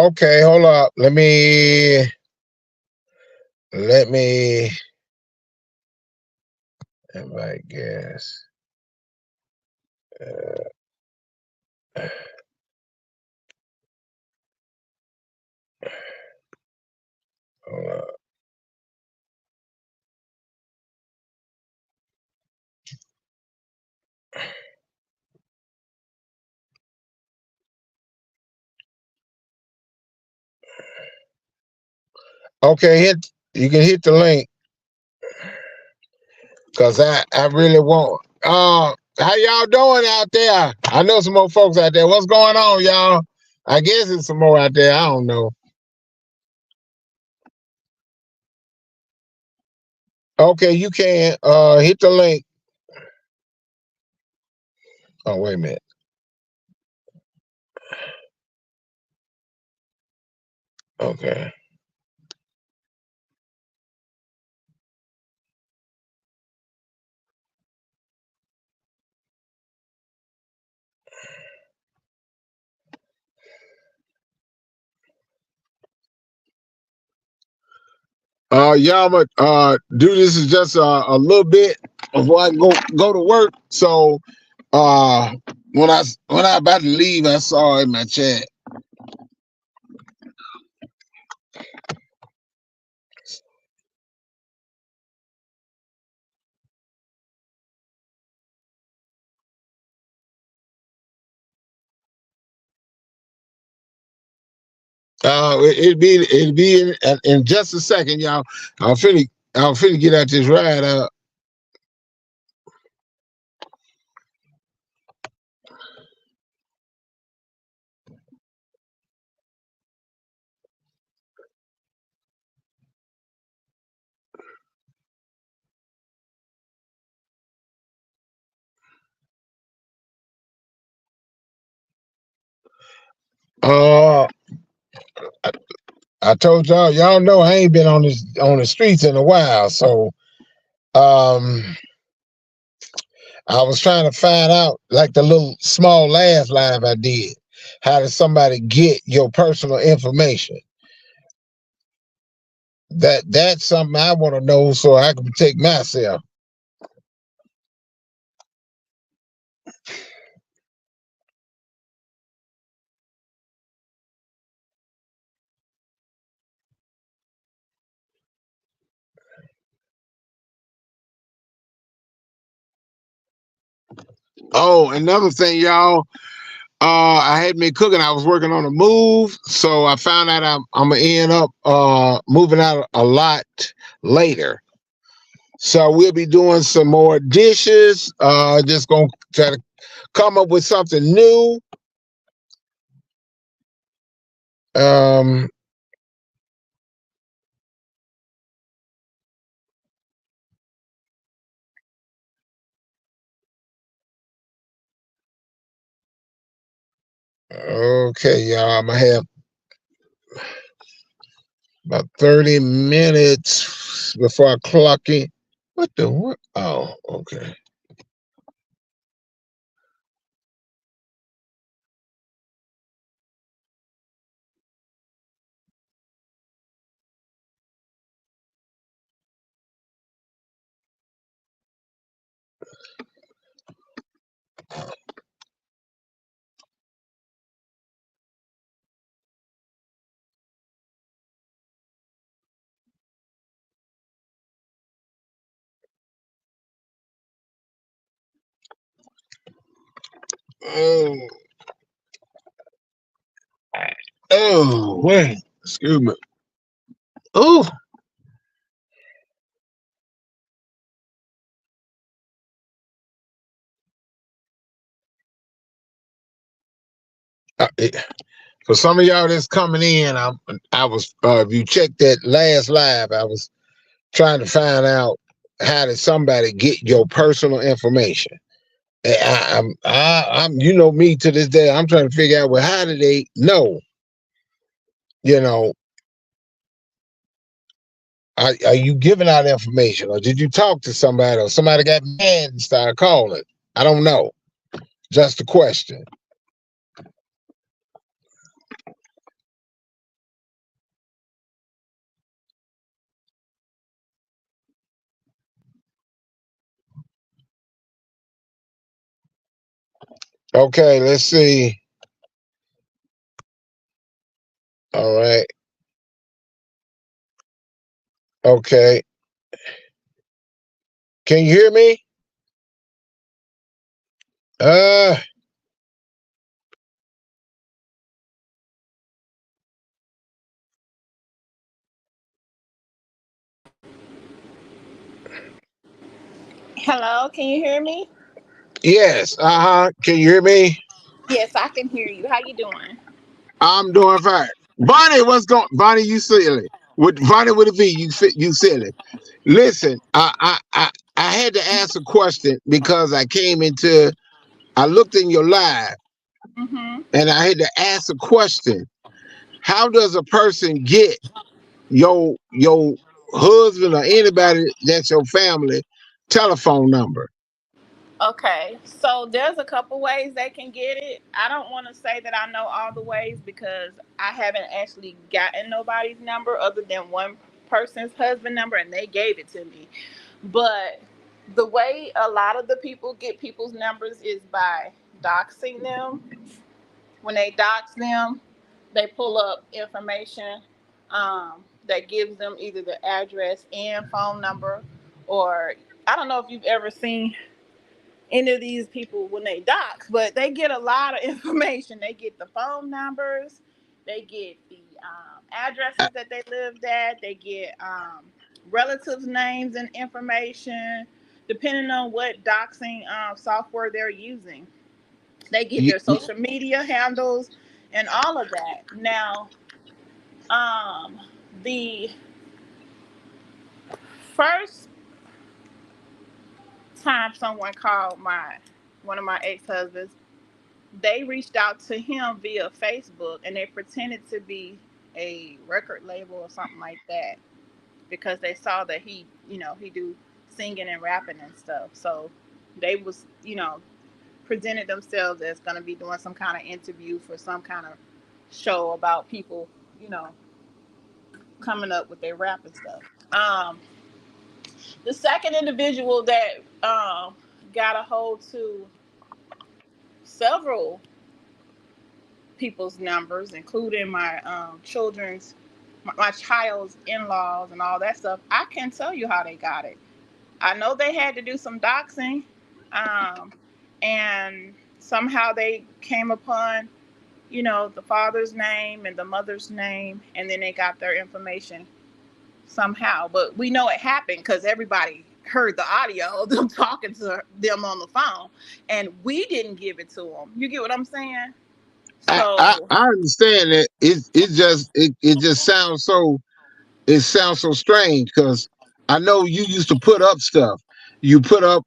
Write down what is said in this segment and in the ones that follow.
Okay, hold up. Let me invite guess. Hold up. Okay, you can hit the link because I really want how y'all doing out there? I know some more folks out there. What's going on, y'all? I guess it's some more out there. I don't know. Okay, you can hit the link. Oh, wait a minute. Okay. Yeah, I'm gonna do this is just a little bit before I go to work. So uh when I about to leave, I saw in my chat. It'd be in just a second, y'all. I'm finna get out this ride. Uh, I, I told y'all know I ain't been on the streets in a while, so um, I was trying to find out like the little small laugh live I did. How does somebody get your personal information? That's something I want to know so I can protect myself. Oh, another thing, y'all. I hadn't been cooking. I was working on a move, so I found out I'm gonna end up moving out a lot later. So we'll be doing some more dishes. Just gonna try to come up with something new. Um, okay, y'all. I'm gonna have about 30 minutes before I clock in. What the what? Oh, okay. Oh, oh, wait. Excuse me. Oh, it, for some of y'all that's coming in, I was if you check that last live, I was trying to find out how did somebody get your personal information. I'm you know me to this day. I'm trying to figure out well how did they know? You know, are you giving out information or did you talk to somebody or somebody got mad and started calling? I don't know. Just a question. Okay, let's see. All right. Okay. Can you hear me? Uh, Hello, can you hear me? yes. Can you hear me? Yes, I can hear you. How you doing? I'm doing fine. Bonnie, what's going? Bonnie, you silly. With Bonnie with a V, you silly. Listen, I had to ask a question because I came into. I looked in your live Mm-hmm. and I had to ask a question. How does a person get your husband or anybody that's your family telephone number? Okay, so there's a couple ways they can get it. I don't want to say that I know all the ways because I haven't actually gotten nobody's number other than one person's husband number, and they gave it to me. But the way a lot of the people get people's numbers is by doxing them. When they dox them, they pull up information that gives them either the address and phone number, or I don't know if you've ever seen any of these people when they dox, but they get a lot of information. They get the phone numbers, they get the addresses that they lived at, they get relatives' names and information, depending on what doxing software they're using. They get You, their social media handles and all of that. Now, um, the first time someone called my one of my ex-husbands, they reached out to him via Facebook and they pretended to be a record label or something like that because they saw that he do singing and rapping and stuff. So they was, presented themselves as going to be doing some kind of interview for some kind of show about people, you know, coming up with their rap and stuff. The second individual that got a hold to several people's numbers, including my my child's in-laws and all that stuff. I can't tell you how they got it. I know they had to do some doxing, um, and somehow they came upon, the father's name and the mother's name, and then they got their information somehow. But we know it happened because everybody heard the audio of them talking to them on the phone, and we didn't give it to them. You get what I'm saying? So I understand that it just sounds so strange because I know you used to put up stuff. You put up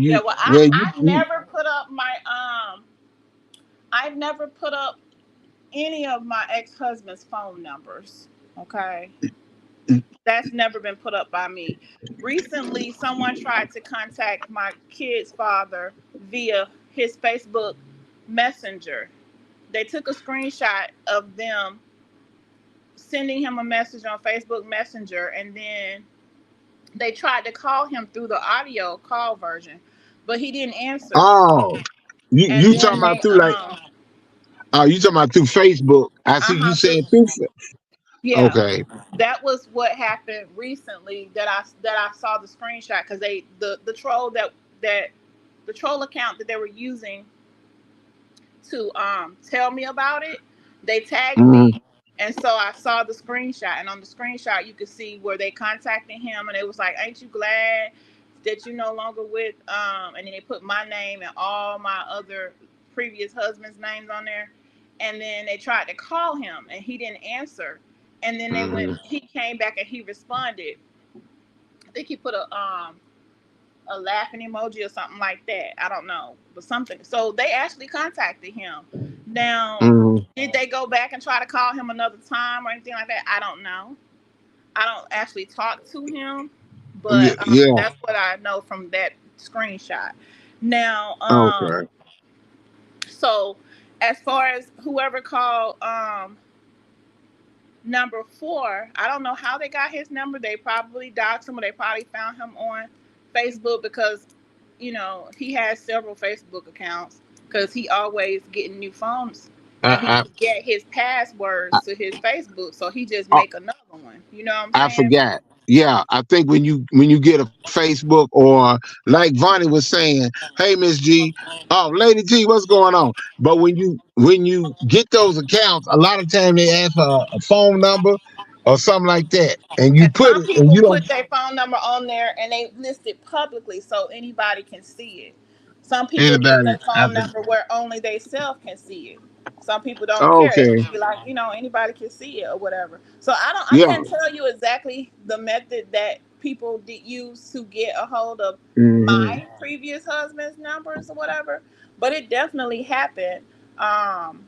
yeah, you well, where I've never put up I've never put up any of my ex husband's phone numbers. Okay, that's never been put up by me. Recently, someone tried to contact my kid's father via his Facebook Messenger. They took a screenshot of them sending him a message on Facebook Messenger, and then they tried to call him through the audio call version, but he didn't answer. oh And you talking then about they through like you talking about through Facebook. I see you through, saying through yeah, okay. that was what happened recently that I saw the screenshot because the troll that the troll account that they were using to tell me about it, they tagged Mhm. me, and so I saw the screenshot, and on the screenshot you could see where they contacted him, and it was like, "Ain't you glad that you no longer with?" And then they put my name and all my other previous husbands' names on there, and then they tried to call him, and he didn't answer, and then Mhm. he came back and he responded. I think he put a laughing emoji or something like that. I don't know, but something. So they actually contacted him. Now, Mhm. did they go back and try to call him another time or anything like that? I don't know. I don't actually talk to him, Yeah, but yeah. that's what I know from that screenshot. Now, Okay. so as far as whoever called number four, I don't know how they got his number. They probably doxed him or they probably found him on Facebook because he has several Facebook accounts because he always getting new phones, and he I forget his passwords I, to his Facebook, so he just I, make another one. You know what I'm I saying? forgot. Yeah, I think when you get a Facebook, or like Vonnie was saying, hey Miss G, oh Lady G, what's going on? But when you get those accounts, a lot of time they ask for a phone number or something like that, and you And put some it, and people you don't. put their phone number on there and they list it publicly so anybody can see it. Some people put Anybody their phone after? number where only they self can see it. Some people don't care. They Okay, just be like, anybody can see it or whatever. So I yeah. can't tell you exactly the method that people did use to get a hold of Hmm. my previous husband's numbers or whatever, but it definitely happened. Um,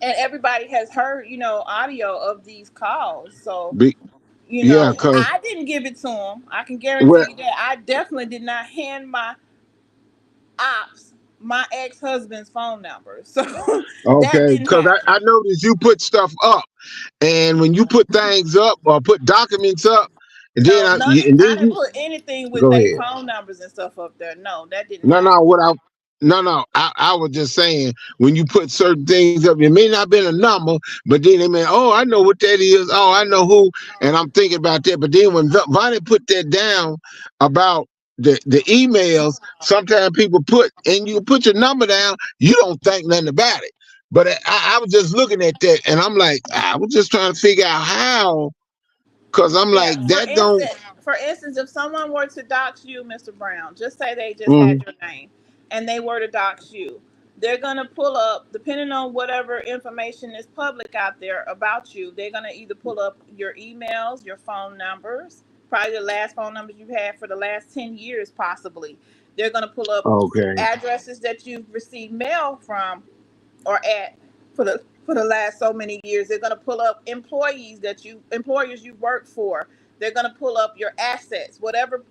and everybody has heard, audio of these calls. So Be, yeah, cause I didn't give it to him. I can guarantee well, you that. I definitely did not hand my ops my ex husband's phone number. So that okay, didn't because happen. I noticed you put stuff up. And when you put things up or put documents up, and then No, none. and I then didn't you put anything with go their ahead. phone numbers and stuff up there. No, that didn't No, no, happen. what I no, no. I was just saying when you put certain things up, it may not been a number, but then they mean, oh, I know what that is. Oh, I know who, and I'm thinking about that. But then when Vonnie put that down about the emails, sometimes people put and you put your number down, you don't think nothing about it. But I was just looking at that, and I'm like, I was just trying to figure out how, because I'm Yeah. like that don't. For instance, if someone were to dox you, Mr. Brown, just say they just had Mhm. your name, and they were to dox you, they're gonna pull up, depending on whatever information is public out there about you. They're gonna either pull up your emails, your phone numbers, probably the last phone numbers you've had for the last 10 years, possibly. They're gonna pull up Okay. addresses that you've received mail from or at for the last so many years. They're going to pull up employers you work for. They're going to pull up your assets, whatever,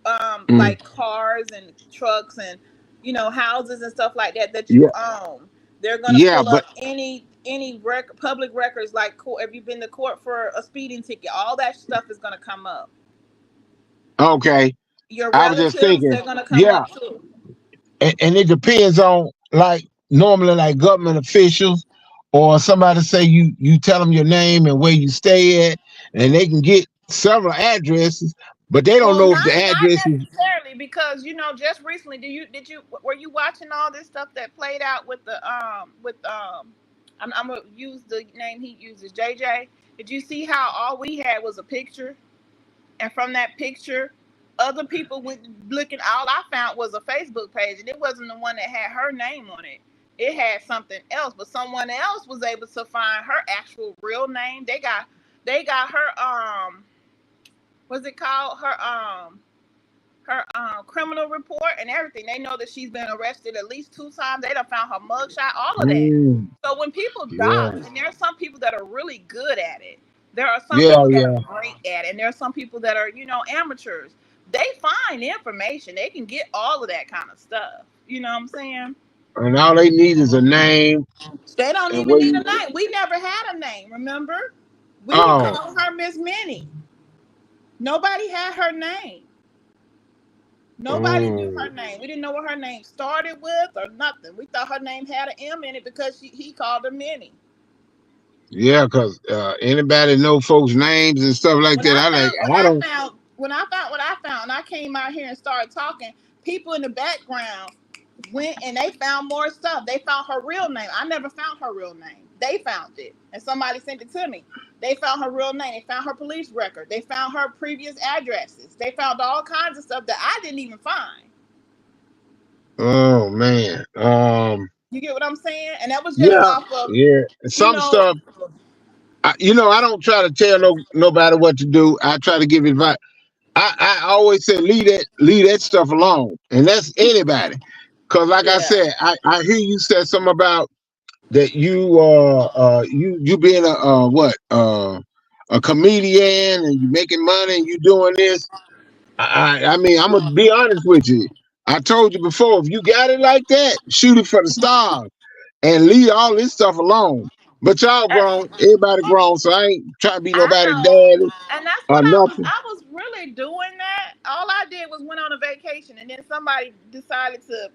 Mm. like cars and trucks and houses and stuff like that you Yeah, own. They're going to yeah, pull but up any public records, like court. If you've been to court for a speeding ticket, all that stuff is going to come up. okay. Your I was just relatives, thinking, they're going to come yeah, up too. and it depends on like normally like government officials or somebody say you tell them your name and where you stay at, and they can get several addresses, but they don't Well, know if the not address is. necessarily, because just recently, did you were you watching all this stuff that played out with the I'm gonna use the name he uses, JJ. Did you see how all we had was a picture, and from that picture, other people went looking. All I found was a Facebook page, and it wasn't the one that had her name on it. It had something else, but someone else was able to find her actual real name. They got her what's it called, her criminal report and everything. They know that she's been arrested at least 2 times. They done found her mugshot, all of that. Mm, So when people yeah, dox, and there are some people that are really good at it, there are some yeah, people that are yeah. great at it, and there are some people that are, amateurs. They find information. They can get all of that kind of stuff. You know what I'm saying? And all they need is a name They don't and even where need a you. name. We never had a name, remember? We would Oh, call her Miss Minnie. Nobody had her name. Nobody knew her mm, name. We didn't know what her name started with or nothing. We thought her name had an M in it because he called her Minnie. yeah, because anybody know folks' names and stuff like When that. I I like found what I I don't. found when I found what I found, and I came out here and started talking, people in the background went and they found more stuff. They found her real name. I never found her real name. They found it, and somebody sent it to me. They found her real name. They found her police record. They found her previous addresses. They found all kinds of stuff that I didn't even find. Oh man. You get what I'm saying? And that was just Yeah, off of, yeah. you Some know, stuff. I don't try to tell nobody what to do. I try to give advice. I always say leave that stuff alone, and that's anybody. Cause like I yeah. said, I hear you said something about that you being a comedian and you making money and you doing this. I mean I'm gonna be honest with you. I told you before, if you got it like that, shoot it for the stars and leave all this stuff alone. But y'all grown, everybody grown, so I ain't trying to be I nobody know, daddy and that's or what I was. nothing. I was really doing that. all I did was went on a vacation, and then somebody decided to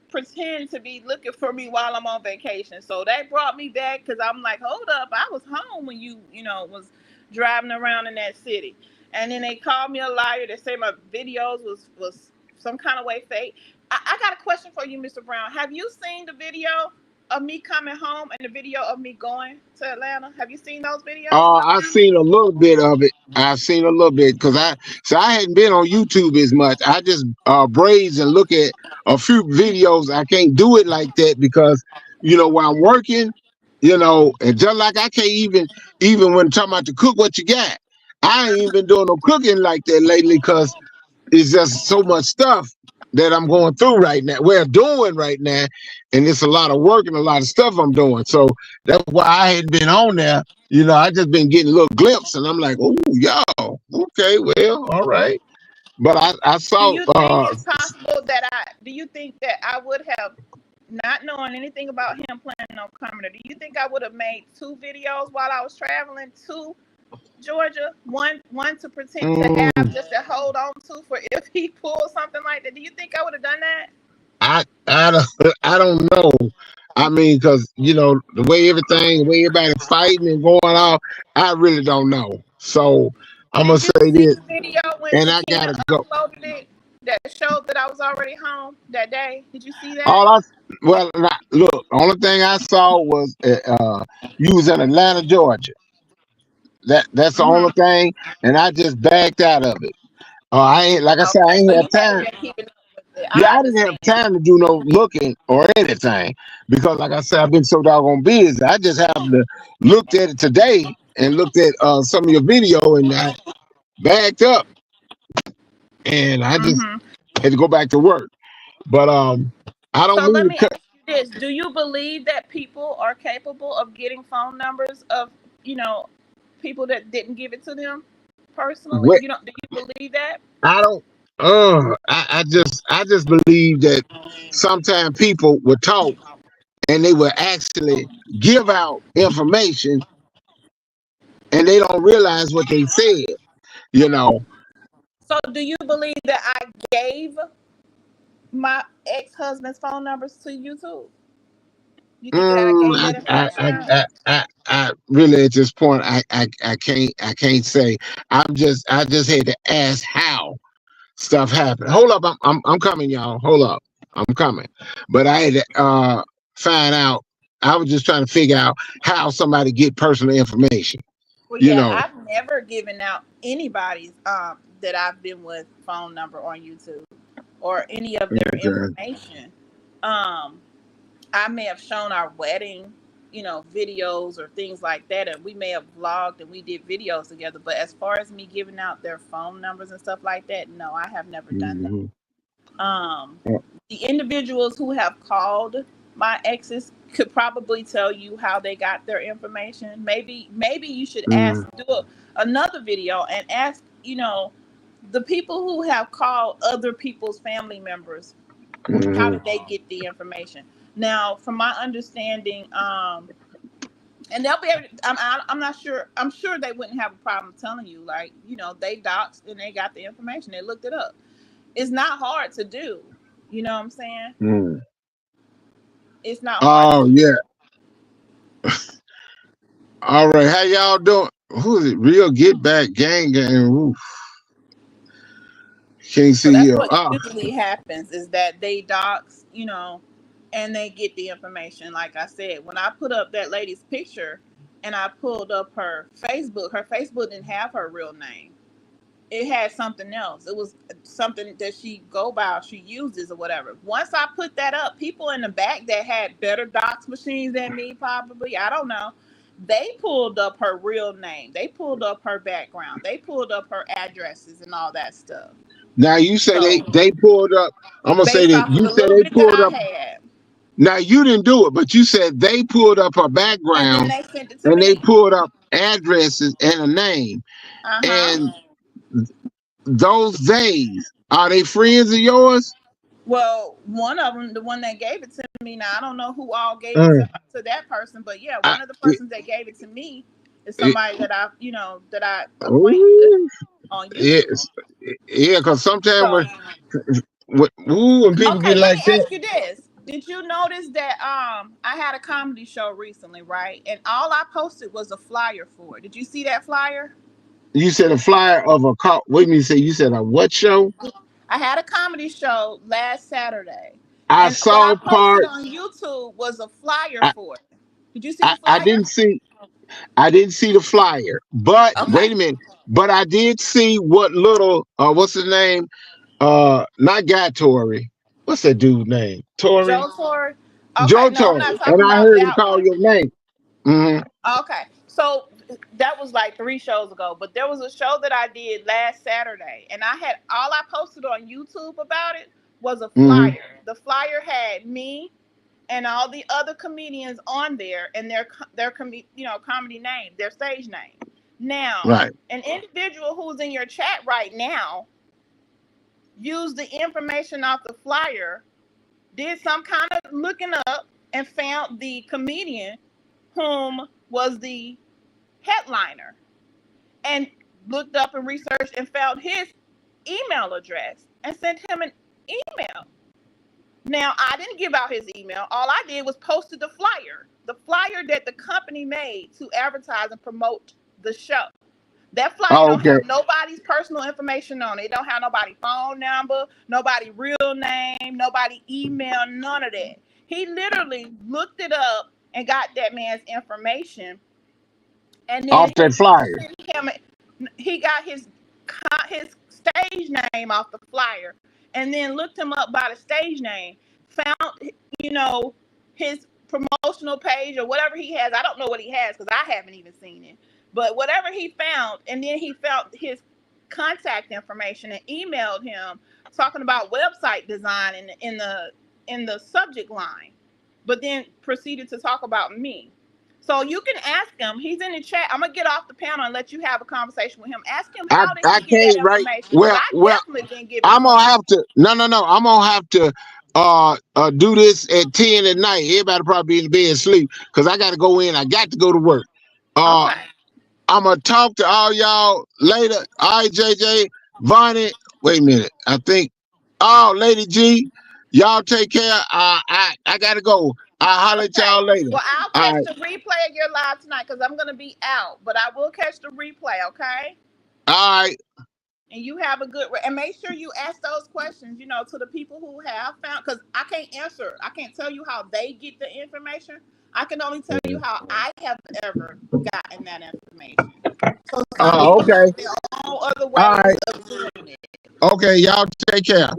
pretend to be looking for me while I'm on vacation. So that brought me back because I'm like, hold up, I was home when you was driving around in that city. And then they called me a liar. They say my videos was some kind of way fake. I got a question for you, Mr. Brown. Have you seen the video of me coming home and the video of me going to Atlanta? Have you seen those videos? I've seen a little bit of it. I've seen a little bit because I hadn't been on YouTube as much. I just browse and look at a few videos. I can't do it like that because while I'm working, and just like I can't even when talking about to cook what you got, I ain't even been doing no cooking like that lately because it's just so much stuff that I'm going through right now. We're doing right now, and it's a lot of work and a lot of stuff I'm doing. So that's why I hadn't been on there. I just been getting a little glimpse, and I'm like, oh, y'all, okay, well, all right. But I Do saw. you think it's possible that do you think that I would have, not knowing anything about him planning on coming, do you think I would have made 2 videos while I was traveling to Georgia? One to pretend to have, just to hold on to for if he pulls something like that. Do you think I would have done that? I don't know. I mean, because the way everybody's fighting and going on, I really don't know. So I'm gonna Did you say see this, the video when and I Sakina gotta go. uploaded it that showed that I was already home that day? Did you see that? All I well, look, only thing I saw was you was in Atlanta, Georgia. That's the only thing, and I just backed out of it. I ain't like I said, I Okay, so ain't you have haven't time. been keeping up with it. Yeah, I I didn't have understand. time to do no looking or anything because, like I said, I've been so doggone busy. I just happened to looked at it today and looked at some of your video, and I backed up, and I just Mm-hmm. had to go back to work. But I don't So mean let to me cut. ask you this: do you believe that people are capable of getting phone numbers of people that didn't give it to them personally? What Do you believe that? I don't. I just believe that sometimes people would talk and they will actually give out information and they don't realize what they said. You know. So do you believe that I gave my ex-husband's phone numbers to you too? You think that I gave that information out? I really at this point I can't say. I just had to ask how stuff happened. Hold up, I'm coming, y'all. Hold up, I'm coming. But I had to find out. I was just trying to figure out how somebody get personal information. Well, You yeah, know. I've never given out anybody's that I've been with phone number on YouTube or any of their Okay. information. Um, I may have shown our wedding, videos or things like that, and we may have vlogged and we did videos together. But as far as me giving out their phone numbers and stuff like that, no, I have never done that. Mm-hmm. The individuals who have called my exes could probably tell you how they got their information. Maybe you should another video and ask, the people who have called other people's family members, how Mm-hmm. did they get the information? Now, from my understanding, and they'll be able to, I'm not sure. I'm sure they wouldn't have a problem telling you, like, they doxed and they got the information. They looked it up. It's not hard to do. You know what I'm saying? Mm. It's not hard to Oh do. yeah. All right. How y'all doing? Who is it? Real Get Back Gang Gang. Oof. Can't So see that's here. what Oh. usually happens is that they dox, and they get the information. Like I said, when I put up that lady's picture and I pulled up her Facebook didn't have her real name. It had something else. It was something that she go by, she uses or whatever. Once I put that up, people in the back that had better dox machines than me, probably, I don't know, they pulled up her real name. They pulled up her background. They pulled up her addresses and all that stuff. Now you say So they pulled up. I'm gonna say based that off of you the said little they bit that pulled I up. had, Now you didn't do it, but you said they pulled up her and then background they sent it to and they me. pulled up addresses and a name. Uh-huh. And those days, are they friends of yours? Well, one of them, the one that gave it to me, now I don't know who all gave it Mm. to that person, but yeah, I, one of the persons that gave it to me is it, somebody that I acquainted with ooh, on YouTube. yes, Yeah, because sometimes So, when people okay, get let like me that, ask you this. Did you notice that I had a comedy show recently, right? And all I posted was a flyer for it. Did you see that flyer? you said a flyer of a car. Wait a minute, you said a what show? I had a comedy show last Saturday. I And what I saw posted part. on YouTube was a flyer I, for it. Did you see I, the I flyer? didn't see. I didn't see the flyer, but Okay. wait a minute. But I did see what little. What's his name? Not Guy Tory. What's that dude's name? Tory. Joe Torre. Okay, Joe no, I'm Tory. not And talking I about heard him that call one. your name. Hmm. Okay. So that was like 3 shows ago, but there was a show that I did last Saturday, and I had all I posted on YouTube about it was a Hmm. flyer. The flyer had me and all the other comedians on there and comedy name, their stage name. Now, Right. an individual who's in your chat right now used the information off the flyer, did some kind of looking up, and found the comedian whom was the headliner, and looked up and researched and found his email address and sent him an email. Now, I didn't give out his email. All I did was posted the flyer that the company made to advertise and promote the show. That flyer Oh, don't okay. have nobody's personal information on it. It don't have nobody phone number, nobody real name, nobody email, none of that. He literally looked it up and got that man's information, and then Off that flyer. sent him. He got his stage name off the flyer, and then looked him up by the stage name. Found you know his promotional page or whatever he has. I don't know what he has because I haven't even seen it. But whatever he found, and then he found his contact information and emailed him talking about website design in the subject line, but then proceeded to talk about me. So you can ask him. He's in the chat. I'm gonna get off the panel and let you have a conversation with him. Ask him I how did I he get that can't right. information? Because Well, I well, definitely didn't give it I'm to gonna him. have to. No. I'm gonna have to do this at 10 at night. Everybody probably be in bed asleep because I got to go in. I got to go to work. Uh, Okay. I'm gonna talk to all y'all later. All right, JJ, Vonnie. Wait a minute. I think. Oh, Lady G, y'all take care. I gotta go. I'll holler at Okay. y'all later. Well, I'll All catch right. the replay of your live tonight because I'm gonna be out, but I will catch the replay. Okay. All right. And you have a and make sure you ask those questions, to the people who have found, because I can't answer. I can't tell you how they get the information. I can only tell you how I have ever gotten that information. So some people Okay. have their own other All ways right. of doing it. Okay. Y'all take care.